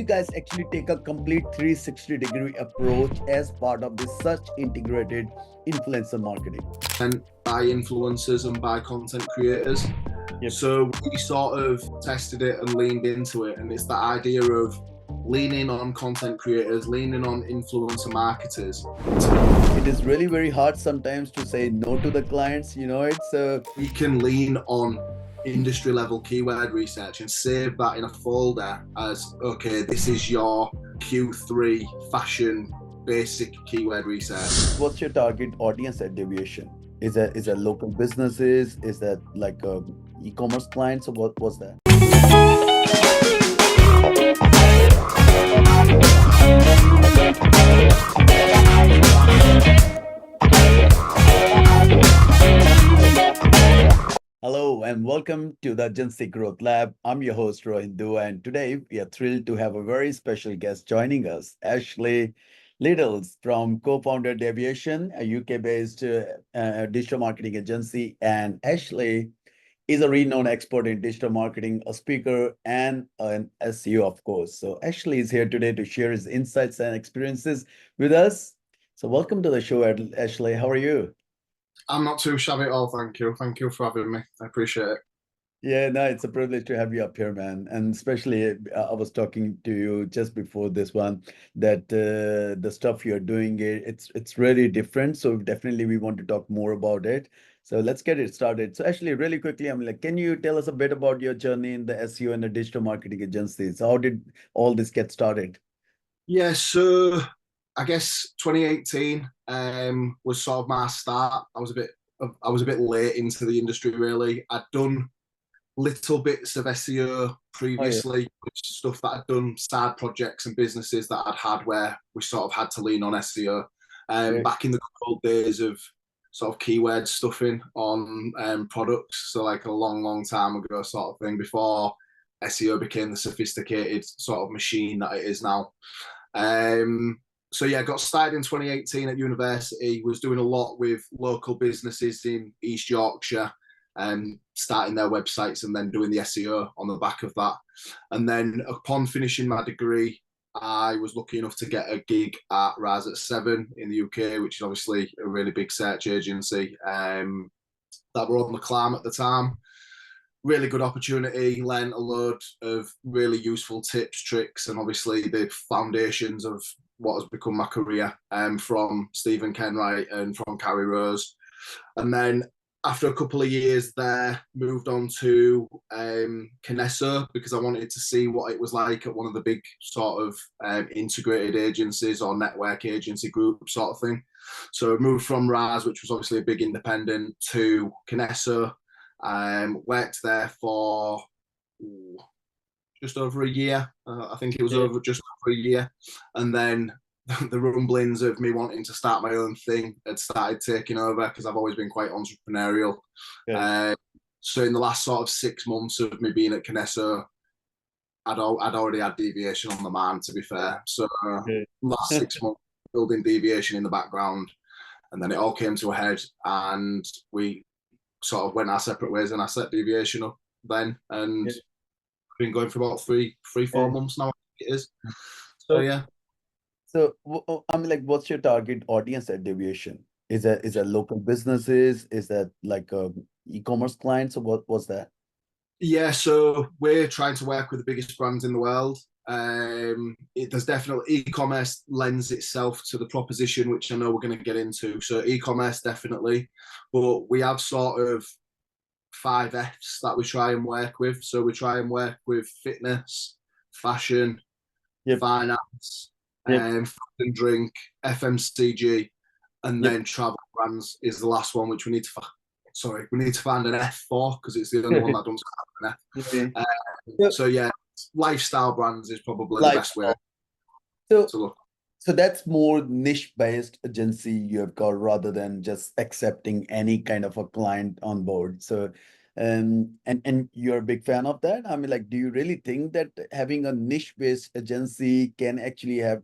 you guys actually take a complete 360-degree approach as part of this such integrated influencer marketing? And by influencers and by content creators. Yep. So we sort of tested it and leaned into it, and it's the idea of leaning on content creators, leaning on influencer marketers. It is really very hard sometimes to say no to the clients, You can lean on industry level keyword research and save that in a folder as, okay, this is your Q3 fashion basic keyword research. What's your target audience at Deviation? Is that local businesses? Is that like e-commerce clients, or what was that? Hello and welcome to the Agency Growth Lab. I'm your host Rohindu, and today we are thrilled to have a very special guest joining us, Ashley Liddell from co-founder Deviation, a UK-based digital marketing agency. And Ashley is a renowned expert in digital marketing, a speaker, and an SEO, of course. So Ashley is here today to share his insights and experiences with us. So welcome to the show, Ashley. How are you? I'm not too shabby at all, thank you. Thank you for having me. I appreciate it. Yeah, no, it's a privilege to have you up here, man. And especially, I was talking to you just before this one that the stuff you're doing, it's really different. So definitely, we want to talk more about it. So let's get it started. So actually, really quickly, I'm like, can you tell us a bit about your journey in the SEO and the digital marketing agencies? How did all this get started? Yeah, so I guess 2018 was sort of my start. I was a bit late into the industry, really. I'd done little bits of SEO previously, stuff that I'd done, side projects and businesses that I'd had where we sort of had to lean on SEO. Back in the good old days of sort of keyword stuffing on products, so like a long time ago sort of thing, before SEO became the sophisticated sort of machine that it is now. So yeah, got started in 2018 at university, was doing a lot with local businesses in East Yorkshire, starting their websites and then doing the SEO on the back of that. And then upon finishing my degree, I was lucky enough to get a gig at Rise at 7 in the UK, which is obviously a really big search agency that were on the climb at the time. Really good opportunity, learned a load of really useful tips, tricks, and obviously the foundations of what has become my career from Stephen Kenwright and from Carrie Rose. And then after a couple of years there, moved on to Kinesso because I wanted to see what it was like at one of the big sort of integrated agencies or network agency group sort of thing. So I moved from Raz, which was obviously a big independent, to Kinesso. Worked there for just over a year. I think it was just over a year. And then the rumblings of me wanting to start my own thing had started taking over because I've always been quite entrepreneurial. So in the last sort of 6 months of me being at Kinesso, I'd already had Deviation on the mind, to be fair. So last 6 months building Deviation in the background, and then it all came to a head, and we sort of went our separate ways, and I set Deviation up then, and been going for about 4 months now, I think it is. So yeah. So I mean, like, what's your target audience at Deviation? Is that local businesses? Is that like e-commerce clients, or what was that? Yeah, so we're trying to work with the biggest brands in the world. There's definitely e-commerce lends itself to the proposition, which I know we're going to get into. So e-commerce definitely, but we have sort of 5 Fs that we try and work with. So we try and work with fitness, fashion, finance, food and drink, FMCG, and then travel brands is the last one, which we need to find an F for because it's the only one that doesn't have an F. So yeah, lifestyle brands is probably the best way to look. So that's more niche-based agency you've got rather than just accepting any kind of a client on board. So, and you're a big fan of that. I mean, like, do you really think that having a niche-based agency can actually help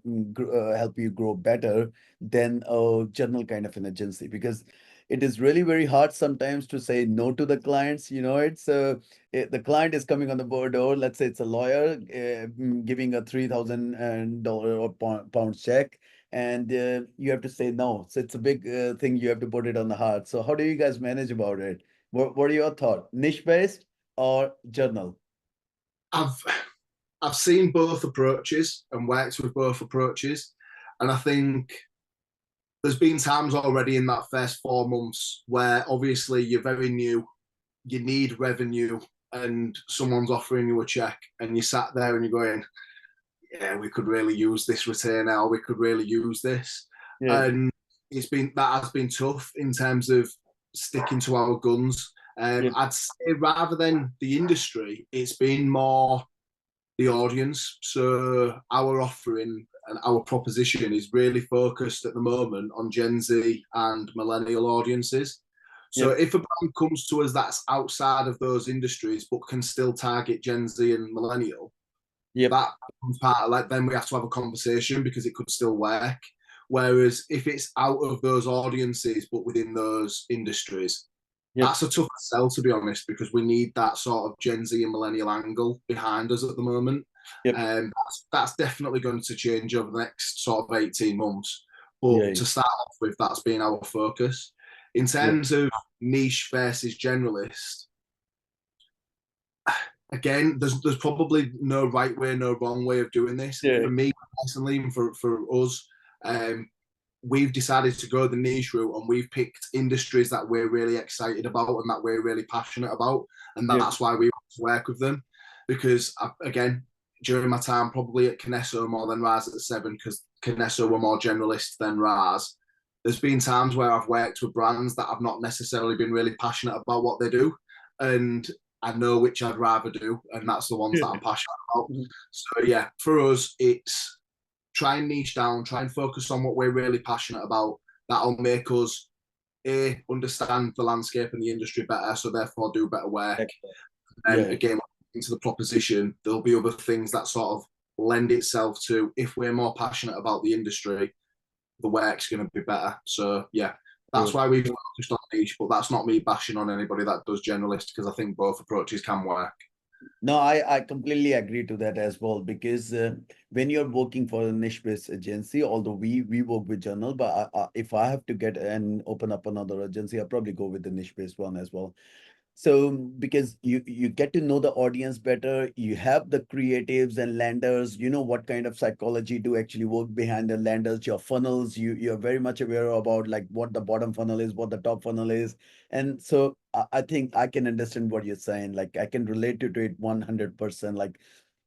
you grow better than a general kind of an agency? Because it is really very hard sometimes to say no to the clients. The client is coming on the board, or let's say it's a lawyer giving a $3,000 or pounds check, and you have to say no. So it's a big thing. You have to put it on the heart. So how do you guys manage about it? What are your thoughts? Niche based or journal? I've I've seen both approaches and worked with both approaches, and I think there's been times already in that first 4 months where obviously you're very new, you need revenue, and someone's offering you a check, and you sat there and you're going, yeah, we could really use this retainer, or we could really use this. Yeah, And that has been tough in terms of sticking to our guns. yeah, I'd say rather than the industry, it's been more the audience. So our offering and our proposition is really focused at the moment on Gen Z and millennial audiences. So yeah, if a brand comes to us that's outside of those industries but can still target Gen Z and millennial, yep, that becomes part of, like, then we have to have a conversation because it could still work. Whereas if it's out of those audiences but within those industries, yep, that's a tough sell, to be honest, because we need that sort of Gen Z and millennial angle behind us at the moment. yep, That's definitely going to change over the next sort of 18 months. But yeah, to start off with, that's been our focus. In yeah, terms of niche versus generalist, again, there's probably no right way, no wrong way of doing this. yeah, For me personally, and for us, um, we've decided to go the niche route, and we've picked industries that we're really excited about and that we're really passionate about, and yeah, that's why we want to work with them. Because again, during my time probably at Kinesso more than Raz at Seven, because Kinesso were more generalist than Raz. There's been times where I've worked with brands that I've not necessarily been really passionate about what they do, and I know which I'd rather do, and that's the ones that I'm passionate about. Mhm. So yeah, for us, it's try and niche down, try and focus on what we're really passionate about. That'll make us understand the landscape and the industry better, so therefore do better work. And Yeah, again, into the proposition, there'll be other things that sort of lend itself to, if we're more passionate about the industry, the work's going to be better. So yeah, that's true. why we've focused on niche, but that's not me bashing on anybody that does generalist, because I think both approaches can work. No, I completely agree to that as well, because when you're working for a niche-based agency, although we work with journal, but if I have to get and open up another agency, I'll probably go with the niche-based one as well. So because you get to know the audience better, you have the creatives and lenders, you know what kind of psychology to actually work behind the lenders, your funnels, you're very much aware about like what the bottom funnel is, what the top funnel is. And so I think I can understand what you're saying. Like I can relate to it 100%. Like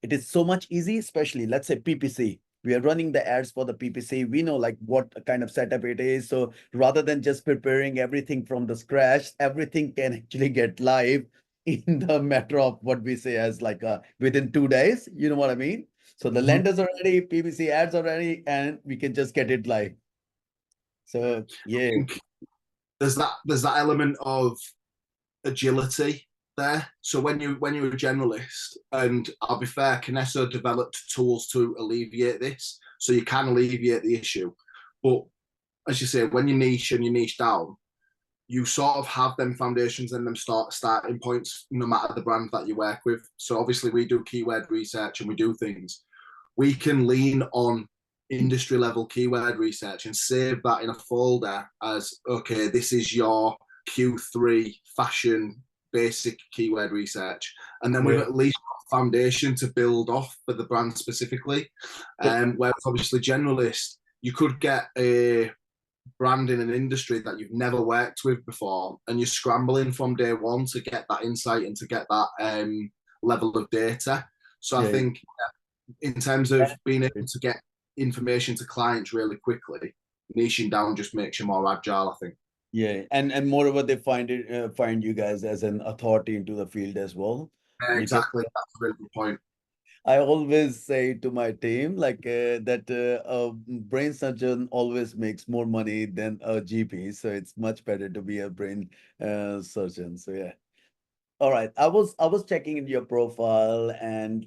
it is so much easy, especially let's say PPC. We are running the ads for the PPC. We know like what kind of setup it is. So rather than just preparing everything from the scratch, everything can actually get live in the matter of what we say as like within 2 days. You know what I mean? So the Mm-hmm. lenders are ready, PPC ads are ready, and we can just get it live. So yeah, There's that element of agility there. So when you're a generalist, and I'll be fair, Kinesso developed tools to alleviate this, so you can alleviate the issue. But as you say, when you niche and you niche down, you sort of have them foundations and them starting points, no matter the brand that you work with. So obviously we do keyword research and we do things. We can lean on industry level keyword research and save that in a folder as, okay, this is your Q3 fashion basic keyword research. And then we've yeah, at least got a foundation to build off for the brand specifically. yep, Whereas obviously generalist, you could get a brand in an industry that you've never worked with before, and you're scrambling from day one to get that insight and to get that level of data. So I yeah. think in terms of being able to get information to clients really quickly, niching down just makes you more agile, I think. Yeah, and moreover, they find you guys as an authority into the field as well, because Exactly, that's a really good point. I always say to my team like that a brain surgeon always makes more money than a GP, so it's much better to be a brain surgeon. So yeah, All right. I was checking in your profile and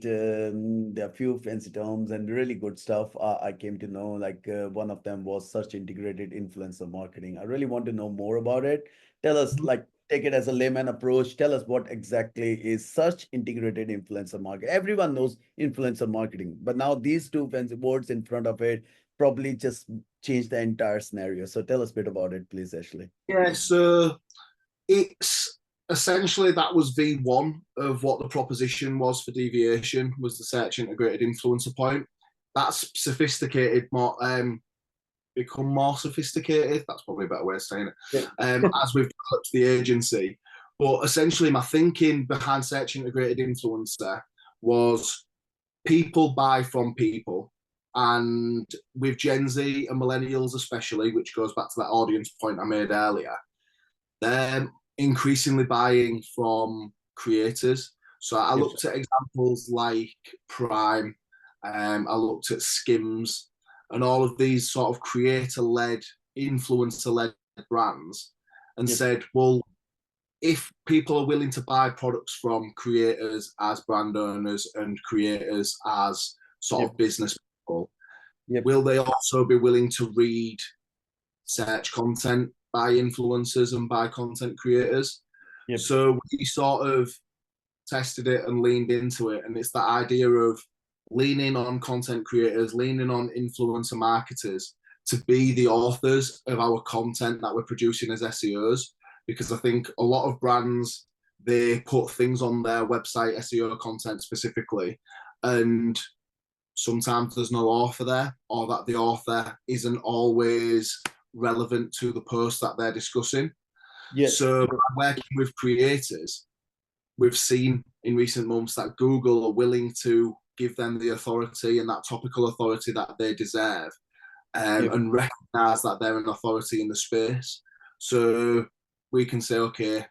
there are few fancy terms and really good stuff. I came to know like one of them was search integrated influencer marketing. I really want to know more about it. Tell us, like, take it as a layman approach. Tell us what exactly is search integrated influencer marketing. Everyone knows influencer marketing, but now these two fancy words in front of it probably just change the entire scenario. So tell us a bit about it, please, Ashley. Yeah, so it's essentially that was V1 of what the proposition was for Deviation, was the search integrated influencer point. That's sophisticated, more become more sophisticated. That's probably a better way of saying Yeah. it. As we've developed the agency. But essentially, my thinking behind search integrated influencer was people buy from people. And with Gen Z and millennials, especially, which goes back to that audience point I made earlier, they're increasingly buying from creators. So I Yes. looked at examples like Prime, I looked at Skims, and all of these sort of creator-led, influencer-led brands, and Yep. said, well, if people are willing to buy products from creators as brand owners and creators as sort Yep. of business people, Yep. will they also be willing to read search content by influencers and by content creators? Yep. So we sort of tested it and leaned into it. And it's that idea of leaning on content creators, leaning on influencer marketers to be the authors of our content that we're producing as SEOs. Because I think a lot of brands, they put things on their website, SEO content specifically, and sometimes there's no author there, or that the author isn't always relevant to the post that they're discussing. Yes. So by working with creators, we've seen in recent months that Google are willing to give them the authority and that topical authority that they deserve, Yep. and recognize that they're an authority in the space. So we can say, okay,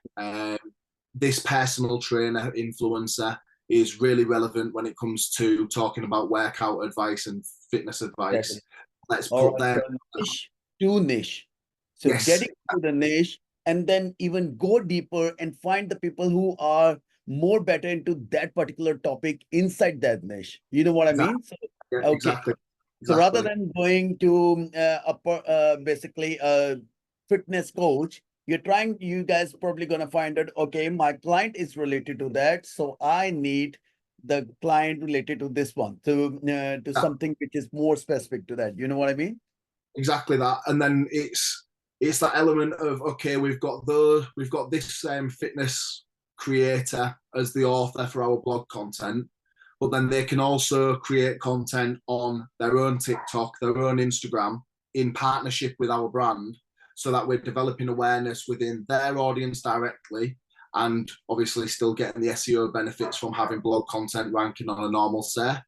this personal trainer influencer is really relevant when it comes to talking about workout advice and fitness Exactly. advice. Let's All put right. them. So niche to niche. So Yes, getting to the niche and then even go deeper and find the people who are more better into that particular topic inside that niche. You know what I exactly. mean? So, Yeah, okay. exactly. So rather Exactly. than going to basically a fitness coach, you guys probably going to find out, okay, my client is related to that. So I need the client related to this one to Yeah, something which is more specific to that. You know what I mean? exactly that. And then it's that element of, okay, we've got this fitness creator as the author for our blog content, but then they can also create content on their own TikTok, their own Instagram, in partnership with our brand, so that we're developing awareness within their audience directly, and obviously still getting the SEO benefits from having blog content ranking on a normal SERP.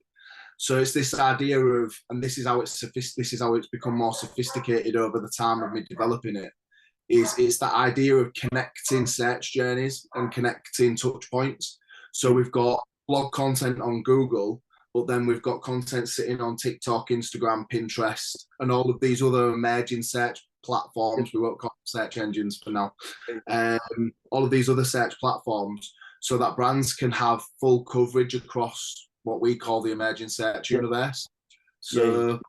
So it's this idea of, and this is how it's become more sophisticated over the time of me developing it. It's that idea of connecting search journeys and connecting touch points. So Yep. we've got blog content on Google, but then we've got content sitting on TikTok, Instagram, Pinterest, and all of these other emerging search Yep. platforms. We won't call them search engines for now. All of these other search platforms, so that brands can have full coverage across what we call the emerging search Yep. universe. Yeah. Yeah. So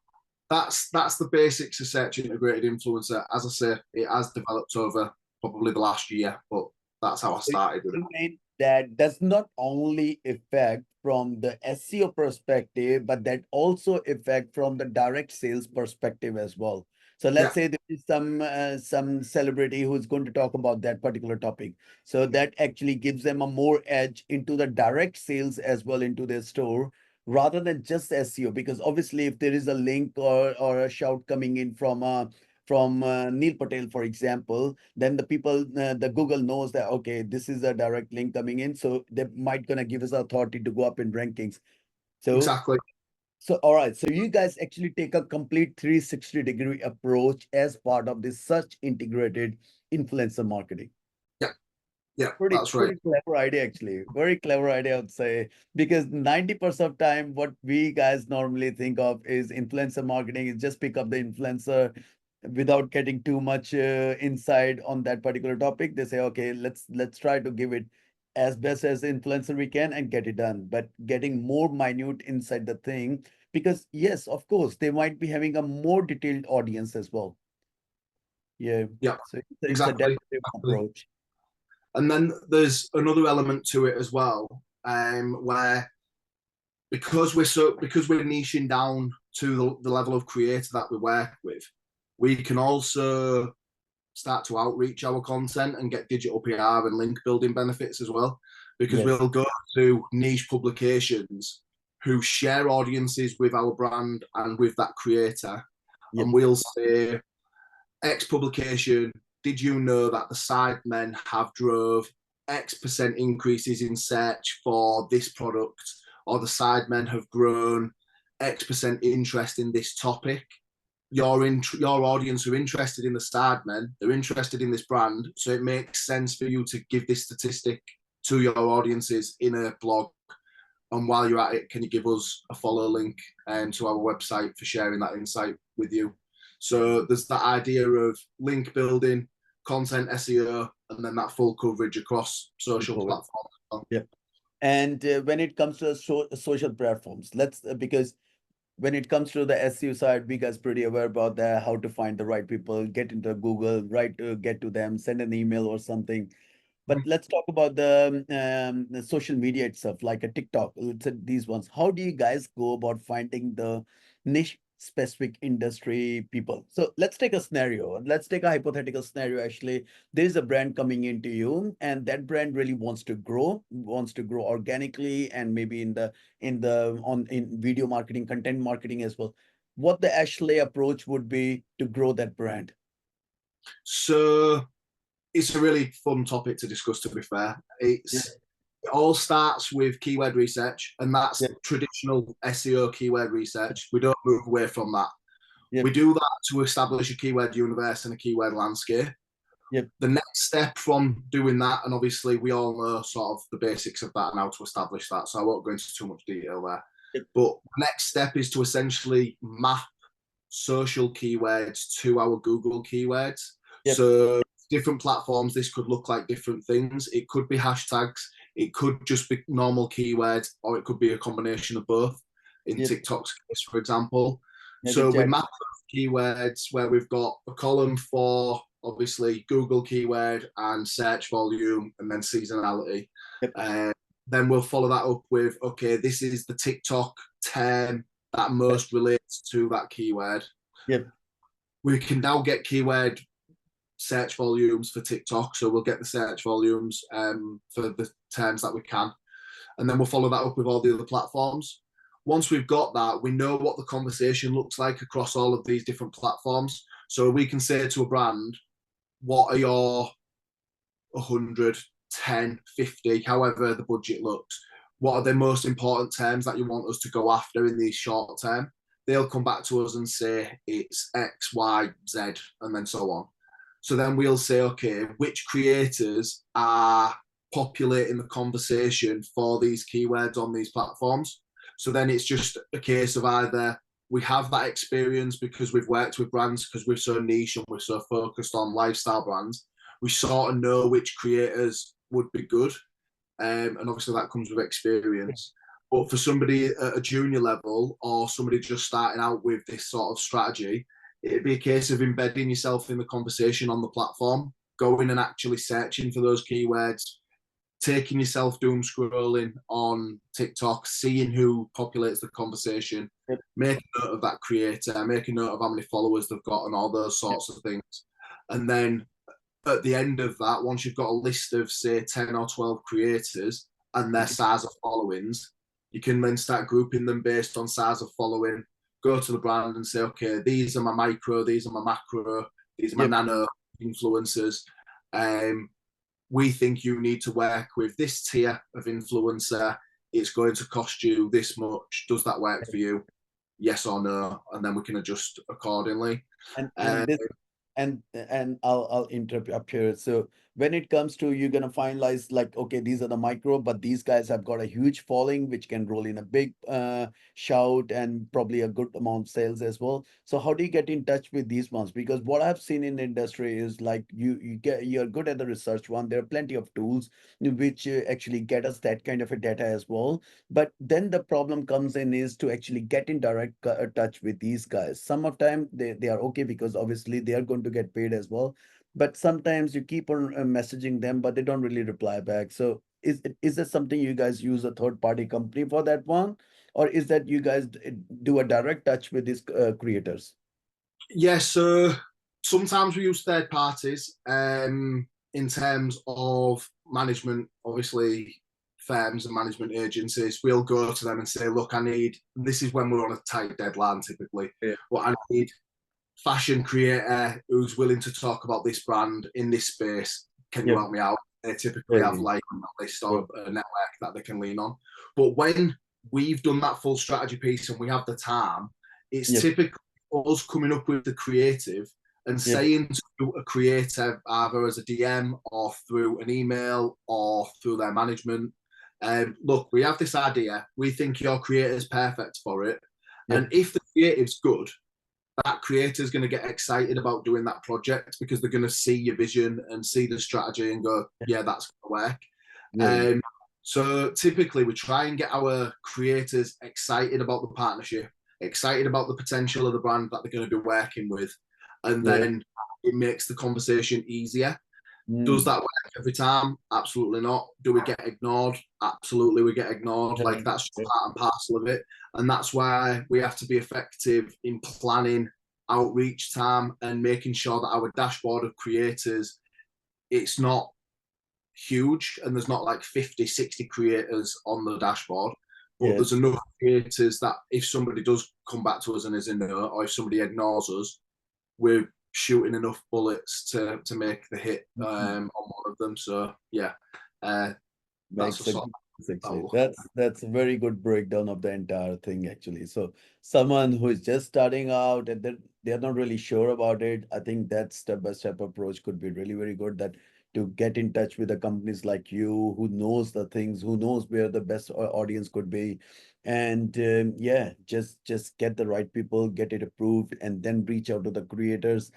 that's the basics of search integrated influencer. As I say, it has developed over probably the last year, but that's how I So started with it. you mean that does not only affect from the SEO perspective, but that also affect from the direct sales perspective as well. So let's Yeah, say there is some celebrity who's going to talk about that particular topic. So that actually gives them a more edge into the direct sales as well into their store rather than just SEO. Because obviously, if there is a link or a shout coming in from Neil Patel, for example, then the Google knows that, okay, this is a direct link coming in. So they might gonna give us authority to go up in rankings. So, exactly. all right. So you guys actually take a complete 360-degree approach as part of this such integrated influencer marketing. Yeah, yeah, Pretty, that's right. pretty clever idea, actually. Very clever idea, I would say, because 90% of time, what we guys normally think of is influencer marketing is just pick up the influencer without getting too much insight on that particular topic. They say, okay, let's try to give it as best as influencer we can and get it done, but getting more minute inside the thing, because yes, of course, they might be having a more detailed audience as well. Yeah. Yeah, So it's a exactly. data-driven Exactly. approach. And then there's another element to it as well, where because we're niching down to the level of creator that we work with, we can also start to outreach our content and get digital PR and link building benefits as well. Because Yes. we'll go to niche publications who share audiences with our brand and with that creator, Yep. and we'll say, X publication, did you know that the Sidemen have drove X% increases in search for this product, or the Sidemen have grown X% interest in this topic? Your audience are interested in the Sidemen, they're interested in this brand, so it makes sense for you to give this statistic to your audiences in a blog. And while you're at it, can you give us a follow link to our website for sharing that insight with you? So there's that idea of link building, content SEO, and then that full coverage across social platforms. Yep. And when it comes to social platforms, because when it comes to the SEO side, we guys pretty aware about that, how to find the right people, get into Google, right, to get to them, send an email or something. But let's talk about the social media itself, like a TikTok. Let's say these ones. How do you guys go about finding the niche specific industry people? So let's take a scenario. Let's take a hypothetical scenario. Actually, there's a brand coming into you, and that brand really wants to grow organically, and maybe in video marketing, content marketing as well. What the actually approach would be to grow that brand? So it's a really fun topic to discuss, to be fair. It all starts with keyword research, and that's Yeah. traditional SEO keyword research. We don't move away from that. Yep. We do that to establish a keyword universe and a keyword landscape. Yep. The next step from doing that, and obviously we all know sort of the basics of that and how to establish that, so I won't go into too much detail there. Yep. But the next step is to essentially map social keywords to our Google keywords. Yep. So different platforms, this could look like different things. It could be hashtags, it could just be normal keywords, or it could be a combination of both in Yep. TikTok's case, for example. Maybe So we chat. map keywords where we've got a column for obviously Google keyword and search volume and then seasonality. Yep. Then we'll follow that up with, okay, this is the TikTok term that most relates to that keyword. Yep. We can now get keyword search volumes for TikTok, so we'll get the search volumes for the terms that we can, and then we'll follow that up with all the other platforms. Once we've got that, we know what the conversation looks like across all of these different platforms. So we can say to a brand, what are your 100, 10, 50, however the budget looks, what are the most important terms that you want us to go after in these short term? They'll come back to us and say it's X, Y, Z, and then so on. So then we'll say, okay, which creators are populating the conversation for these keywords on these platforms? So then it's just a case of either we have that experience because we've worked with brands, because we're so niche and we're so focused on lifestyle brands, we sort of know which creators would be good. And obviously that comes with experience. But for somebody at a junior level or somebody just starting out with this sort of strategy, it'd be a case of embedding yourself in the conversation on the platform, going and actually searching for those keywords, taking yourself doom scrolling on TikTok, seeing who populates the conversation, Yep. make a note of that creator, make a note of how many followers they've got and all those sorts of things. And then at the end of that, once you've got a list of, say, 10 or 12 creators and their size of followings, you can then start grouping them based on size of following, go to the brand and say, okay, these are my micro, these are my macro, these are my nano influencers. We think you need to work with this tier of influencer. It's going to cost you this much. Does that work for you? Yes or no? And then we can adjust accordingly. And I'll interrupt up here. So when it comes to you're gonna finalize like, okay, these are the micro, but these guys have got a huge following which can roll in a big shout and probably a good amount of sales as well. So how do you get in touch with these ones? Because what I've seen in the industry is like you're good at the research one. There are plenty of tools which actually get us that kind of a data as well. But then the problem comes in is to actually get in direct touch with these guys. Some of time they are okay because obviously they are going to get paid as well. But sometimes you keep on messaging them, but they don't really reply back. So is that something you guys use a third party company for that one? Or is that you guys do a direct touch with these creators? Yeah, so sometimes we use third parties in terms of management, obviously firms and management agencies. We'll go to them and say, look, I need, this is when we're on a tight deadline typically, Yeah. but I need fashion creator who's willing to talk about this brand in this space. Can you Yep. help me out? They typically have Very. like a list Yeah. or a network that they can lean on. But when we've done that full strategy piece and we have the time, it's Yep. typically us coming up with the creative and Yep. saying to a creator, either as a DM or through an email or through their management, look, we have this idea. We think your creator is perfect for it. Yep. And if the creative's good, that creator is going to get excited about doing that project because they're going to see your vision and see the strategy and go, yeah, that's going to work. Very. So typically we try and get our creators excited about the partnership, excited about the potential of the brand that they're going to be working with. And Yeah. then it makes the conversation easier. Does Mm. that work every time? Absolutely not. Do we get ignored? Absolutely, we get ignored. Like that's just Yeah. part and parcel of it. And that's why we have to be effective in planning outreach time and making sure that our dashboard of creators, it's not huge and there's not like 50, 60 creators on the dashboard, but Yeah. there's enough creators that if somebody does come back to us and is in there, or if somebody ignores us, we're shooting enough bullets to make the hit Mhm. on one of them. So yeah, that's a Makes a sort good sense, of actually. look. That's a very good breakdown of the entire thing actually. So someone who is just starting out and they're not really sure about it, I think that step-by-step approach could be really very good. That to get in touch with the companies like you who knows the things, who knows where the best audience could be, and yeah, just get the right people, get it approved, and then reach out to the creators,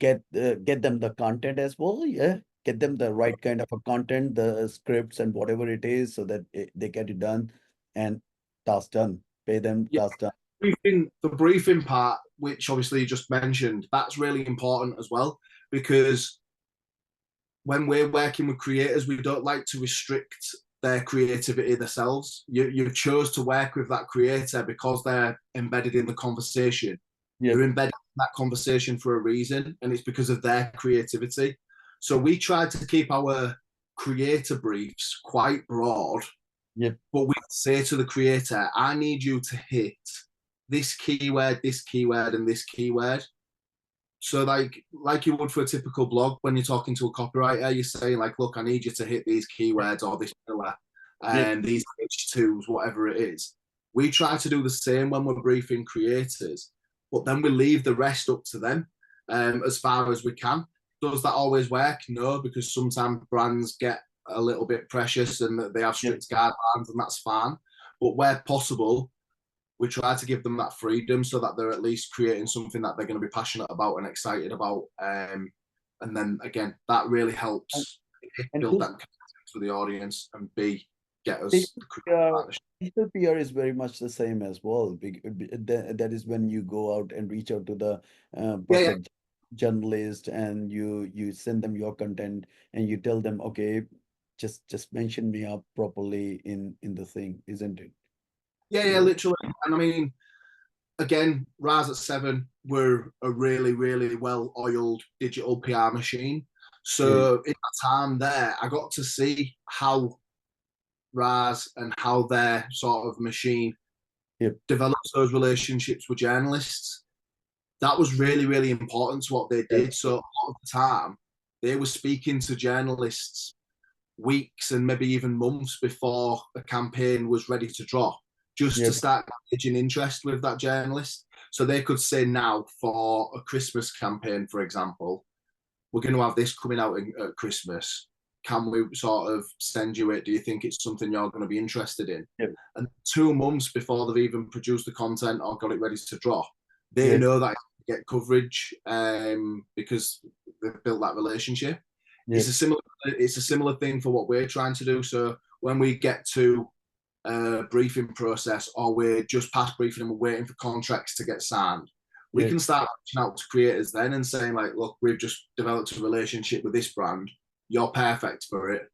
get them the content as well. Yeah, get them the right kind of a content, the scripts and whatever it is, so that they get it done and task done. Pay them, Yeah, task done. the briefing part, which obviously you just mentioned, that's really important as well because when we're working with creators, we don't like to restrict their creativity themselves. You chose to work with that creator because they're embedded in the conversation. Yep. They're embedded in that conversation for a reason, and it's because of their creativity. So we try to keep our creator briefs quite broad, Yep. but we say to the creator, I need you to hit this keyword, and this keyword. So like you would for a typical blog, when you're talking to a copywriter, you're saying like, look, I need you to hit these keywords or this pillar Yep. and these H2s, whatever it is. We try to do the same when we're briefing creators, but then we leave the rest up to them as far as we can. Does that always work? No, because sometimes brands get a little bit precious and they have Yep. strict guidelines, and that's fine. But where possible, we try to give them that freedom so that they're at least creating something that they're going to be passionate about and excited about. And then again, that really And, helps and build that connection to the audience and B, get us digital the creative PR, partnership. digital PR is very much the same as well. That is when you go out and reach out to the Yeah, yeah, perfect journalist, and you send them your content, and you tell them, okay, just mention me up properly in the thing, isn't it? yeah, yeah, Yeah. literally. And I mean, again, Rise at Seven were a really, really well oiled digital PR machine. Yeah. So in that time there, I got to see how Rise and how their sort of machine Yep. develops those relationships with journalists. That was really, really important to what they did. That's So a lot of the time, they were speaking to journalists weeks and maybe even months before a campaign was ready to drop, just to yep. start gauging interest with that journalist. So they could say now for a Christmas campaign, for example, we're going to have this coming out at Christmas. Can we sort of send you it? Do you think it's something you're going to be interested in? Yeah. And 2 months before they've even produced the content or got it ready to drop, they Yeah. know that get coverage because they've built that relationship. Yeah. It's a similar thing for what we're trying to do. So when we get to a briefing process, or we're just past briefing and we're waiting for contracts to get signed, we Yeah. can start reaching out to creators then and saying like, look, we've just developed a relationship with this brand. You're perfect for it.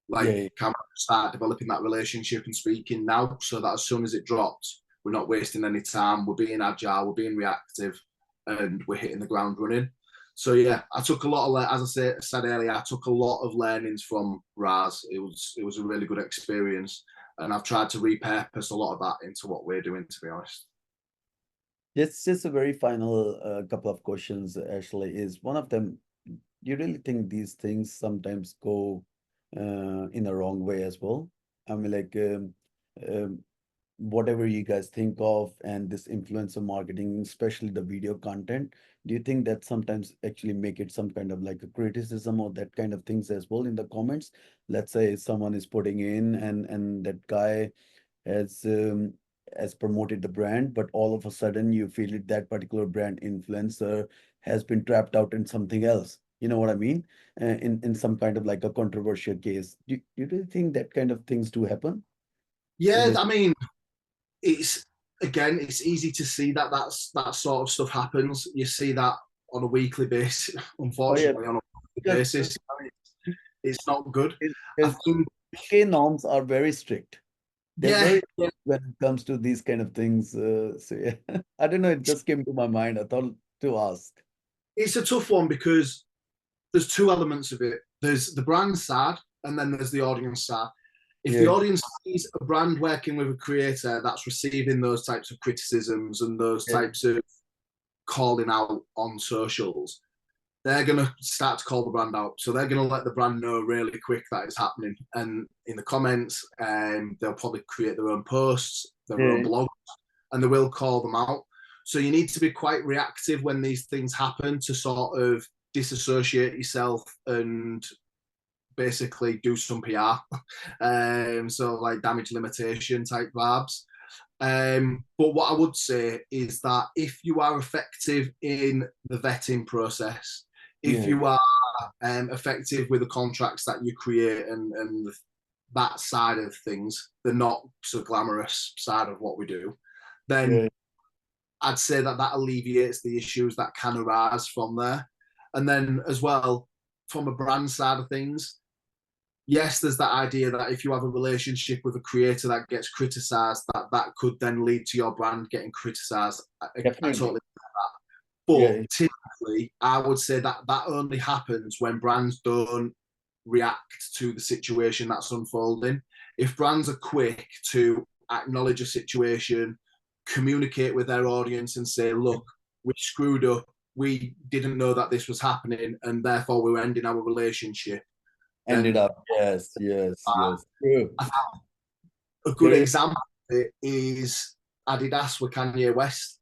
Like, Yeah. can we start developing that relationship and speaking now, so that as soon as it drops, we're not wasting any time. We're being agile, we're being reactive, and we're hitting the ground running. So yeah, I took a lot of, as I said earlier, I took a lot of learnings from Raz. It was a really good experience, and I've tried to repurpose a lot of that into what we're doing, to be honest. Just a very final couple of questions, Ashley. Is one of them, you really think these things sometimes go in the wrong way as well? I mean, like um, whatever you guys think of and this influencer marketing, especially the video content, do you think that sometimes actually make it some kind of like a criticism or that kind of things as well in the comments? Let's say someone is putting in and that guy has promoted the brand, but all of a sudden you feel it that particular brand influencer has been trapped out in something else. You know what I mean? In some kind of like a controversial case. Do you really think that kind of things do happen in Yeah, this? I mean, it's it's easy to see that that sort of stuff happens. You see that on a weekly basis, Oh yeah, unfortunately, on a weekly because basis. It's not good. I because think, UK norms are very strict. They're yeah, very yeah, when it comes to these kind of things. So yeah, I don't know. It just came to my mind. I thought to ask. it's a tough one because there's two elements of it. There's the brand side, and then there's the audience side. If the Yeah, audience sees a brand working with a creator that's receiving those types of criticisms and those yeah, types of calling out on socials, they're going to start to call the brand out. So they're going to let the brand know really quick that it's happening. And in the comments, they'll probably create their own posts, their own yeah, blogs, and they will call them out. So you need to be quite reactive when these things happen to sort of disassociate yourself and basically do some PR. So like damage limitation type vibes. But what I would say is that if you are effective in the vetting process, if yeah, you are effective with the contracts that you create and that side of things, the not so glamorous side of what we do, then yeah, I'd say that that alleviates the issues that can arise from there. And then as well, from a brand side of things, yes, there's that idea that if you have a relationship with a creator that gets criticized, that could then lead to your brand getting criticized. I definitely. totally get that. But Yeah, typically, I would say that that only happens when brands don't react to the situation that's unfolding. If brands are quick to acknowledge a situation, communicate with their audience and say, look, we screwed up, we didn't know that this was happening, and therefore we were ending our relationship, ended then up. Yes, yes, yes. True. a good There is. example of it is Adidas with Kanye West.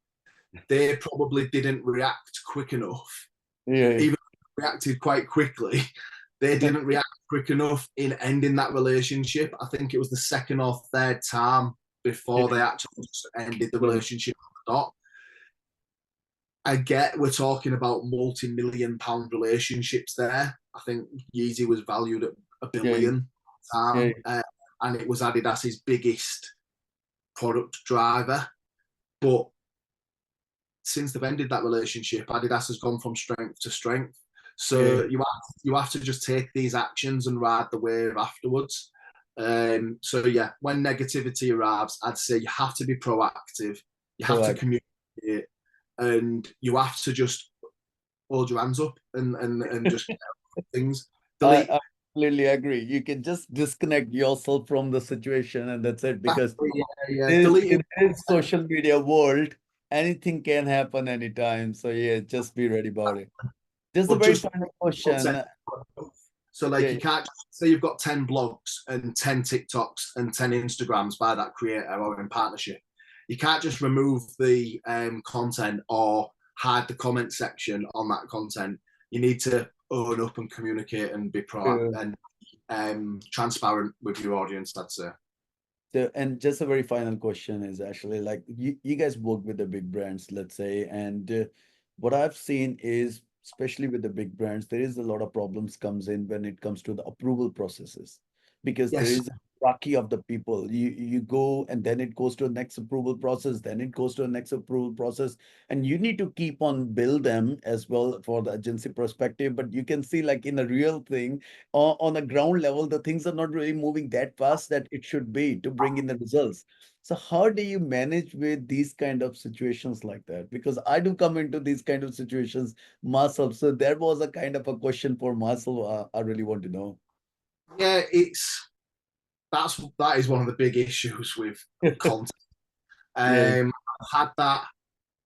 They probably didn't react quick enough, Yeah, even reacted quite quickly. They didn't react quick enough in ending that relationship. I think it was the second or third time before yeah, they actually ended the yeah, relationship on the dot. I get we're talking about multi-million-pound relationships there. I think Yeezy was valued at a yeah, billion yeah, time, and it was Adidas's biggest product driver. But since they've ended that relationship, Adidas has gone from strength to strength. yeah. So you have to just take these actions and ride the wave afterwards. So yeah, when negativity arrives, I'd say you have to be proactive. You have to Proactive. communicate, and you have to just hold your hands up and just things. Delete. I completely agree. You can just disconnect yourself from the situation and that's it. Because Yeah, yeah. this Deleting. in this social media world, anything can happen anytime. So yeah, just be ready about it. This is a But very just final content. question. So like Yeah, you can't just say you've got 10 blogs and 10 TikToks and 10 Instagrams by that creator or in partnership. You can't just remove the content or hide the comment section on that content. You need to own up and communicate and be proactive and transparent with your audience, I'd say. So, and just a very final question is actually like you guys work with the big brands, let's say, and what I've seen is, especially with the big brands, there is a lot of problems comes in when it comes to the approval processes because there Yes. is a hierarchy of the people. You go and then it goes to a next approval process, then it goes to a next approval process, and you need to keep on build them as well for the agency perspective. But you can see like in a real thing on a ground level, the things are not really moving that fast that it should be to bring in the results. So how do you manage with these kind of situations like that? Because I do come into these kind of situations myself. So there was a kind of a question for myself. I really want to know. Yeah, that is one of the big issues with content. Yeah, I've had that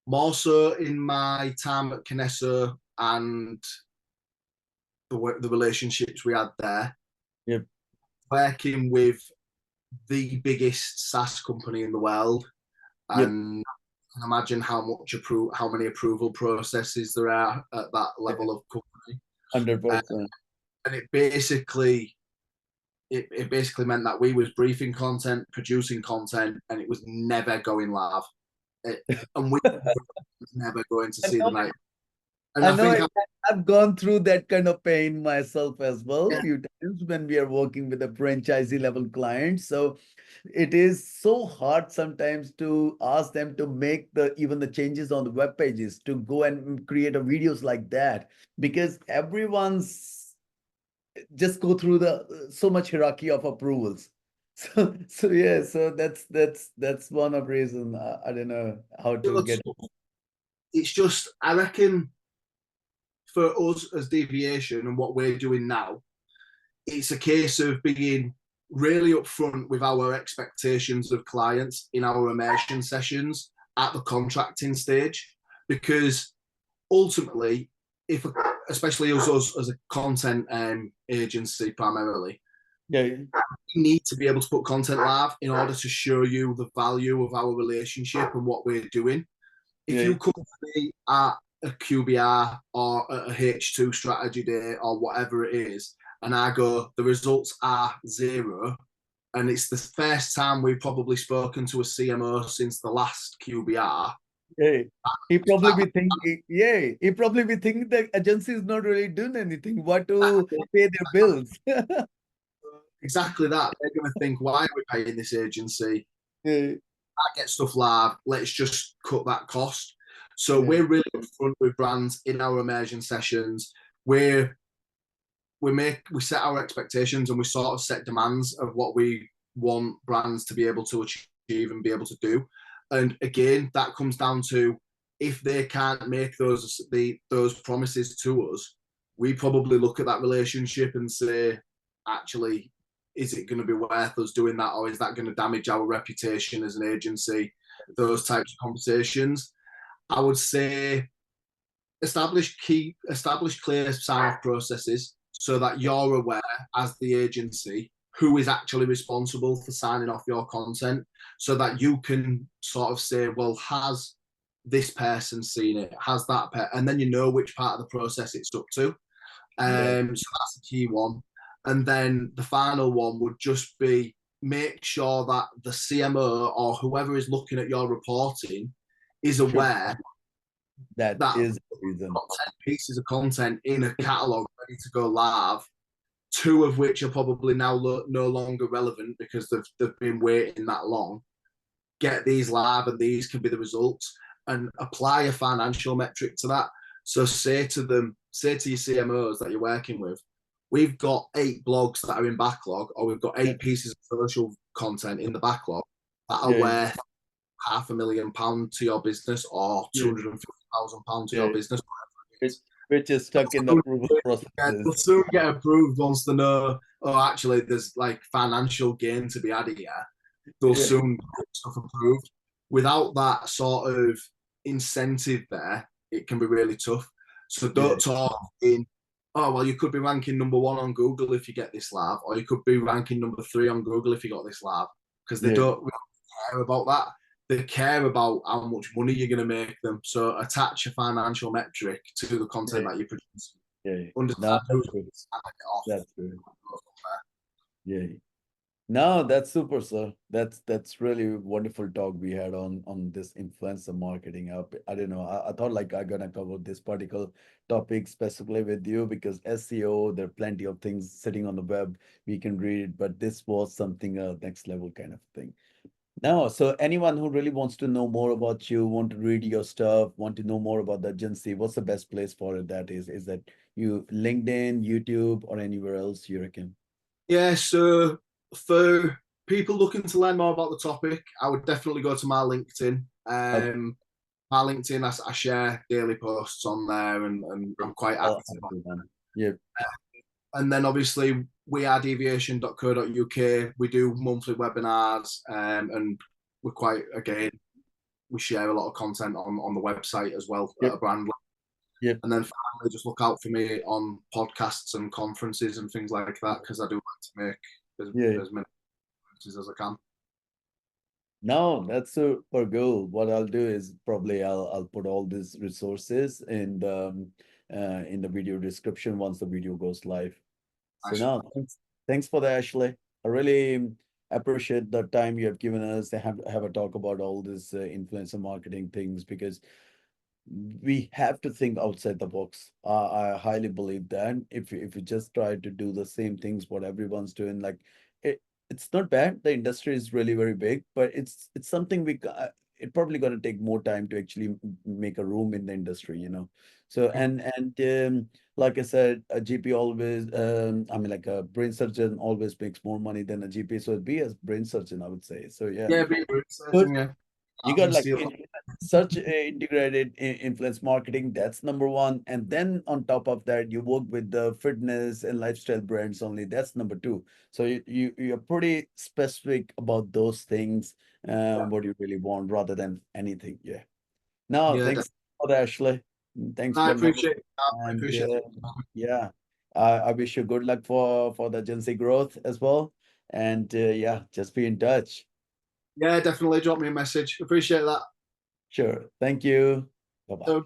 more so in my time at Kinesso and the relationships we had there, yep, working with the biggest SaaS company in the world, yep, and I can imagine how many approval processes there are at that yeah, level of company. Uh, 100%. and it basically meant that we was briefing content, producing content, and it was never going live. It, and we was never going to I see the know, night. And I I know think, I've gone through that kind of pain myself as well, yeah, few times when we are working with a franchisee level client. So it is so hard sometimes to ask them to make the even the changes on the web pages to go and create a videos like that because everyone's just go through the so much hierarchy of approvals. So yeah, so that's one of reason I don't know how to get. it's just, I reckon, for us as Deviation and what we're doing now, it's a case of being really upfront with our expectations of clients in our immersion sessions at the contracting stage, because ultimately, if especially us as a content agency primarily, Yeah, we need to be able to put content live in order to show you the value of our relationship and what we're doing. If yeah, you come to me at a QBR or at a H2 strategy day or whatever it is, and I go, the results are zero, and it's the first time we've probably spoken to a CMO since the last QBR. yeah. He probably be think, yeah, he probably be thinking the agency is not really doing anything. What to pay their bills? Exactly that. They're going to think, why are we paying this agency? Yeah, I get stuff live. Let's just cut that cost. So yeah, we're really upfront with brands in our immersion sessions. We're we set our expectations and we sort of set demands of what we want brands to be able to achieve and be able to do. And again, that comes down to, if they can't make those promises to us, we probably look at that relationship and say, actually, is it going to be worth us doing that, or is that going to damage our reputation as an agency? Those types of conversations. I would say establish clear sign-off processes so that you're aware as the agency who is actually responsible for signing off your content, so that you can sort of say, well, has this person seen it, has that and then you know which part of the process it's up to. yeah, So that's a key one. And then the final one would just be, make sure that the CMO or whoever is looking at your reporting is sure. aware That that is the reason. got 10 pieces of content in a catalog ready to go live, two of which are probably now no longer relevant because they've been waiting that long. Get these live, and these can be the results, and apply a financial metric to that. So say to your CMOs that you're working with, we've got 8 blogs that are in backlog, or we've got Yeah, 8 pieces of social content in the backlog that are yeah, worth £500,000 to your business, or yeah, £250,000 to your yeah. business. Which, which is stuck in the approval They'll processes. soon get approved once they know, oh, actually, there's like financial gain to be added here. They'll Yeah, soon get stuff approved. Without that sort of incentive there, it can be really tough. So yeah, don't talk in, oh, well, you could be ranking number 1 on Google if you get this live, or you could be ranking number 3 on Google if you got this live, because they yeah, don't really care about that. They care about how much money you're going to make them. So attach a financial metric to the content yeah. that you produce. Yeah. No, understand that's who's good. signing it off. That's good. Yeah. No, that's super, sir. That's really wonderful talk we had on this influencer marketing up. I don't know. I thought like I'm gonna cover this particular topic specifically with you because SEO, there are plenty of things sitting on the web we can read, but this was something next level kind of thing. Now, so anyone who really wants to know more about you, want to read your stuff, want to know more about the agency, what's the best place for it? That is that you LinkedIn, YouTube, or anywhere else you reckon? Yeah, so for people looking to learn more about the topic, I would definitely go to my LinkedIn. Okay. My LinkedIn, I share daily posts on there, and I'm quite I'll active. do that. Yeah. And then obviously we are deviation.co.uk. We do monthly webinars, and we're quite again we share a lot of content on the website as well at Yep. a brand. Yep. And then finally, just look out for me on podcasts and conferences and things like that because I do like to make Yeah. as many conferences as I can. No, that's super good. What I'll do is probably I'll put all these resources in the video description once the video goes live. So Nice. now, thanks for that, Ashley. I really appreciate the time you have given us to have a talk about all this influencer marketing things because we have to think outside the box. I highly believe that if you just try to do the same things what everyone's doing, like it, it's not bad. The industry is really very big, but it's something it probably going to take more time to actually make a room in the industry, you know. So like I said, a GP always, I mean, like a brain surgeon always makes more money than a GP. So be a brain surgeon, I would say. So yeah, Yeah, be good. researching, yeah. You got And like steal. such integrated influence marketing. That's number one. And then on top of that, you work with the fitness and lifestyle brands only. That's number two. So you're pretty specific about those things, Yeah, what you really want rather than anything. Yeah. No, yeah. thanks for that, Ashley. Thanks I one more. appreciate that. I And appreciate it. yeah, I wish you good luck for the agency growth as well. And yeah, just be in touch. Yeah, definitely drop me a message. Appreciate that. Sure. Thank you. Bye bye. So